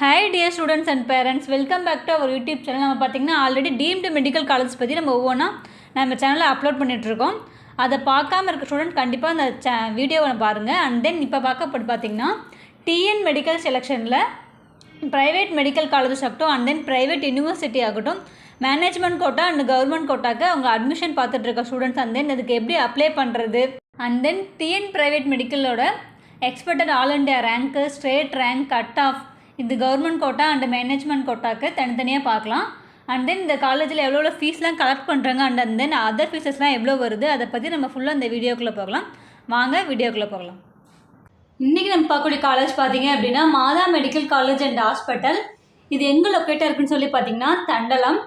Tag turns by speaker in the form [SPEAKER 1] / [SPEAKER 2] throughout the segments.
[SPEAKER 1] Hi dear students and parents, welcome back to our YouTube channel. நம்ம பார்த்தீங்கன்னா already deemed medical college பற்றி நம்ம ஒவ்வொன்றா நம்ம சேனலில் அப்லோட் பண்ணிகிட்ருக்கோம். அதை பார்க்காம இருக்க ஸ்டூடெண்ட் கண்டிப்பாக அந்த வீடியோவை பாருங்கள். அண்ட் தென் இப்போ பார்க்கப்பட்டு பார்த்தீங்கன்னா டிஎன் மெடிக்கல் செலெக்ஷனில் ப்ரைவேட் மெடிக்கல் காலேஜஸ் ஆகட்டும் அண்ட் தென் ப்ரைவேட் யூனிவர்சிட்டி ஆகட்டும் மேனேஜ்மெண்ட் கோட்டா அண்ட் கவர்மெண்ட் கோட்டாக்கு அவங்க அட்மிஷன் பார்த்துட்டு இருக்க ஸ்டூடெண்ட்ஸ் அண்ட் தென் அதுக்கு எப்படி அப்ளை பண்ணுறது அண்ட் தென் டிஎன் ப்ரைவேட் மெடிக்கலோட எக்ஸ்பெக்டட் ஆல் இண்டியா ரேங்க்கு ஸ்டேட் ரேங்க் கட் ஆஃப் இது கவர்மெண்ட் கோட்டா அண்ட் மேனேஜ்மெண்ட் கோட்டாக்கு தனித்தனியாக பார்க்கலாம். அண்ட் தென் இந்த காலேஜில் எவ்வளோ ஃபீஸ்லாம் கலெக்ட் பண்ணுறாங்க அண்ட் தென் அதர் ஃபீஸஸ்லாம் எவ்வளோ வருது அதை பற்றி நம்ம ஃபுல்லாக இந்த வீடியோக்குள்ளே போகலாம். வாங்க வீடியோக்குள்ளே போகலாம். இன்றைக்கி நம்ம பார்க்கக்கூடிய காலேஜ் பார்த்தீங்க அப்படின்னா மாதா மெடிக்கல் காலேஜ் அண்ட் ஹாஸ்பிட்டல். இது எங்கே லொக்கேட்டாக இருக்குன்னு சொல்லி பார்த்தீங்கன்னா தண்டலம்,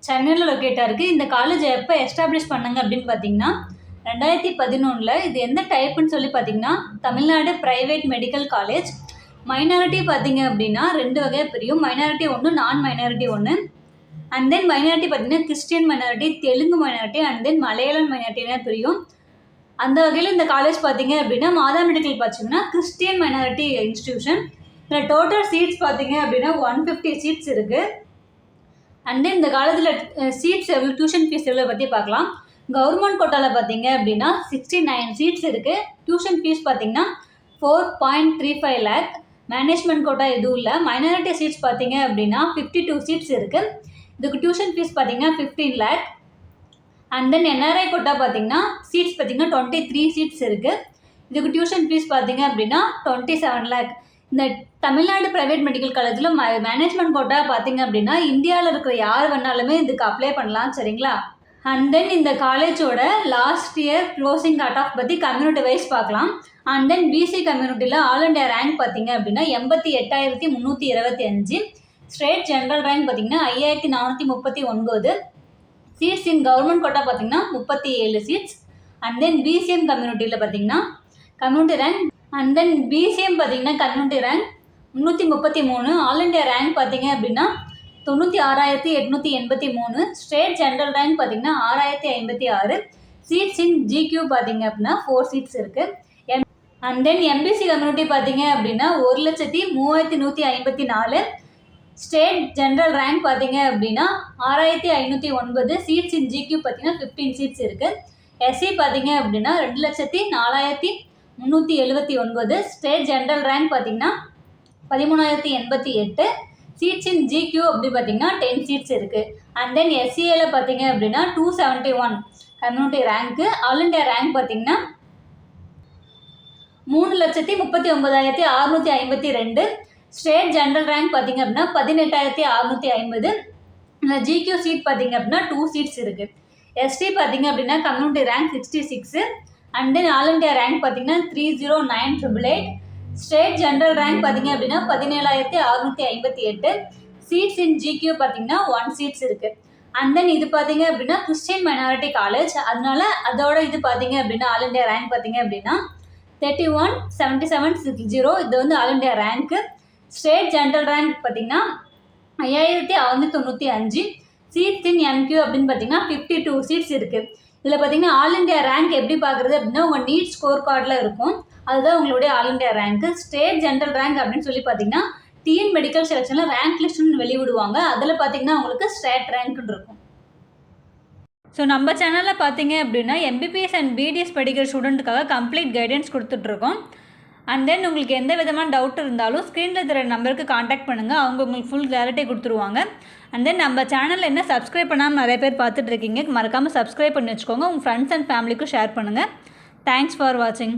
[SPEAKER 1] சென்னையில் லொக்கேட்டாக இருக்குது. இந்த காலேஜ் எப்போ எஸ்டாப்ளிஷ் பண்ணாங்க அப்படின்னு பார்த்தீங்கன்னா 2011. இது எந்த டைப்புன்னு சொல்லி பார்த்தீங்கன்னா Tamil Nadu private medical college. Minority பார்த்தீங்க அப்படின்னா 2 வகையாக பிரியும். மைனாரிட்டி ஒன்று, நான் மைனாரிட்டி ஒன்று. அண்ட் தென் மைனாரிட்டி பார்த்தீங்கன்னா Christian minority, Telugu minority and then Malayalam மைனாரிட்டினா பிரியும். அந்த வகையில் இந்த காலேஜ் பார்த்தீங்க அப்படின்னா மாதா மெடிக்கல் பார்த்தீங்கன்னா கிறிஸ்டியன் மைனாரிட்டி இன்ஸ்டிடியூஷன். இதில் டோட்டல் சீட்ஸ் பார்த்தீங்க அப்படின்னா 150 சீட்ஸ் இருக்குது. அண்ட் தென் இந்த காலேஜில் சீட்ஸ் எவ்வளோ, டியூஷன் ஃபீஸ் எவ்வளோ பற்றி பார்க்கலாம். கவர்மெண்ட் கோட்டாவில் பார்த்தீங்க அப்படின்னா 69 சீட்ஸ் இருக்குது. டியூஷன் ஃபீஸ் பார்த்தீங்கன்னா 4.35 lakh. மேனேஜ்மெண்ட் கோட்டா எதுவும் இல்லை. மைனாரிட்டி சீட்ஸ் பார்த்தீங்க அப்படின்னா 52 சீட்ஸ் இருக்குது. இதுக்கு டியூஷன் ஃபீஸ் பார்த்தீங்கன்னா 15 lakh. And then NRI quota பார்த்தீங்கன்னா சீட்ஸ் பார்த்தீங்கன்னா 23 சீட்ஸ் இருக்குது. இதுக்கு டியூஷன் ஃபீஸ் பார்த்தீங்க அப்படின்னா 27 lakh. இந்த தமிழ்நாடு ப்ரைவேட் மெடிக்கல் காலேஜில் மேனேஜ்மெண்ட் கோட்டா பார்த்தீங்க அப்படின்னா இந்தியாவில் இருக்கிற யார் வேணாலுமே இதுக்கு அப்ளை பண்ணலாம், சரிங்களா? அண்ட் தென் இந்த காலேஜோட last year closing cut off பற்றி கம்யூனிட்டி வைஸ் பார்க்கலாம். அண்ட் தென் பிசி கம்யூனிட்டியில் ஆல் இண்டியா ரேங்க் பார்த்தீங்க அப்படின்னா 88,325. ஸ்டேட் ஜென்ரல் ரேங்க் பார்த்தீங்கன்னா 5,439. சீட்ஸ் இன் கவர்மெண்ட் கோட்டா பார்த்தீங்கன்னா 37 சீட்ஸ். அண்ட் தென் பிசிஎம் கம்யூனிட்டியில் பார்த்தீங்கன்னா community rank and then BCM பார்த்தீங்கன்னா community rank 333. All India rank பார்த்தீங்க அப்படின்னா 96,883. ஸ்டேட் ஜென்ரல் ரேங்க் பார்த்தீங்கன்னா 6,056. சீட்ஸ் இன் ஜிக்யூ பார்த்தீங்க அப்படின்னா 4 சீட்ஸ் இருக்குது. அண்ட் தென் எம்பிசி கம்யூனிட்டி பார்த்தீங்க அப்படின்னா 1,03,154. ஸ்டேட் ஜென்ரல் ரேங்க் பார்த்தீங்க அப்படின்னா 6,509. சீட்ஸ் இன் ஜிக்யூ பார்த்தீங்கன்னா 15 சீட்ஸ் இருக்குது. எஸ்சி பார்த்தீங்க அப்படின்னா 2,04,379. ஸ்டேட் ஜென்ரல் ரேங்க் பார்த்தீங்கன்னா 13,088. சீட்ஸ் இன் ஜிக்யூ அப்படி பார்த்தீங்கன்னா 10 சீட்ஸ் இருக்குது. அண்ட் தென் எஸ்சிஏல பார்த்தீங்க அப்படின்னா 271 community rank. All India rank பார்த்தீங்கன்னா 3,39,652. ஸ்டேட் ஜென்ரல் ரேங்க் பார்த்தீங்க அப்படின்னா 18,650. ஜிக்யூ சீட் பார்த்தீங்க அப்படின்னா 2 சீட்ஸ் இருக்குது. எஸ்டி பார்த்தீங்க அப்படின்னா community rank 66. And then all India rank பார்த்தீங்கன்னா 309,888. ஸ்டேட் ஜென்ரல் ரேங்க் பார்த்தீங்க அப்படின்னா 17,658. சீட்ஸ் இன் ஜிக்யூ பார்த்தீங்கன்னா 1 சீட்ஸ் இருக்குது. அண்ட் தென் இது பார்த்தீங்க அப்படின்னா கிறிஸ்டியன் மைனாரிட்டி காலேஜ், அதனால அதோட இது பார்த்தீங்க அப்படின்னா ஆல் இண்டியா ரேங்க் பார்த்தீங்க அப்படின்னா 31,7760. இது வந்து ஆல் இண்டியா ரேங்க்கு. ஸ்டேட் ஜென்ரல் ரேங்க் பார்த்தீங்கன்னா 5,695. சீட்ஸ் இன் எம்கியூ அப்படின்னு பார்த்தீங்கன்னா 52 சீட்ஸ் இருக்குது. இதில் பார்த்தீங்கன்னா ஆல் இண்டியா ரேங்க் எப்படி பார்க்குறது அப்படின்னா உங்கள் நீட் ஸ்கோர் கார்டில் இருக்கும், அதுதான் உங்களுடைய ஆல் இண்டியா ரேங்க்கு. ஸ்டேட் ஜென்ரல் ரேங்க் அப்படின்னு சொல்லி பார்த்தீங்கன்னா டிஎன் மெடிக்கல் செலெக்ஷனில் ரேங்க் லிஸ்ட்னு வெளிவிடுவாங்க, அதில் பார்த்தீங்கன்னா உங்களுக்கு ஸ்டேட் ரேங்க்னு இருக்கும். ஸோ நம்ம சேனலில் பார்த்தீங்க அப்படின்னா எம்பிபிஎஸ் அண்ட் பிடிஎஸ் படிக்கிற ஸ்டூடெண்ட்டுக்காக கம்ப்ளீட் கைடன்ஸ் கொடுத்துட்ருக்கோம். அண்ட் தென் உங்களுக்கு எந்த விதமான டவுட் இருந்தாலும் ஸ்க்ரீனில் தர நம்பருக்கு காண்டாக்ட் பண்ணுங்கள், அவங்க உங்களுக்கு ஃபுல் கிளாரிட்டி கொடுத்துருவாங்க. அண்ட் தென் நம்ம சேனலில் என்ன சப்ஸ்கிரைப் பண்ணாமல் நிறைய பேர் பார்த்துட்ருக்கீங்க, மறக்காமல் சப்ஸ்கிரைப் பண்ணி வச்சுக்கோங்க. உங்கள் ஃப்ரெண்ட்ஸ் அண்ட் ஃபேமிலிக்கும் ஷேர் பண்ணுங்கள். தேங்க்ஸ் ஃபார் வாட்சிங்.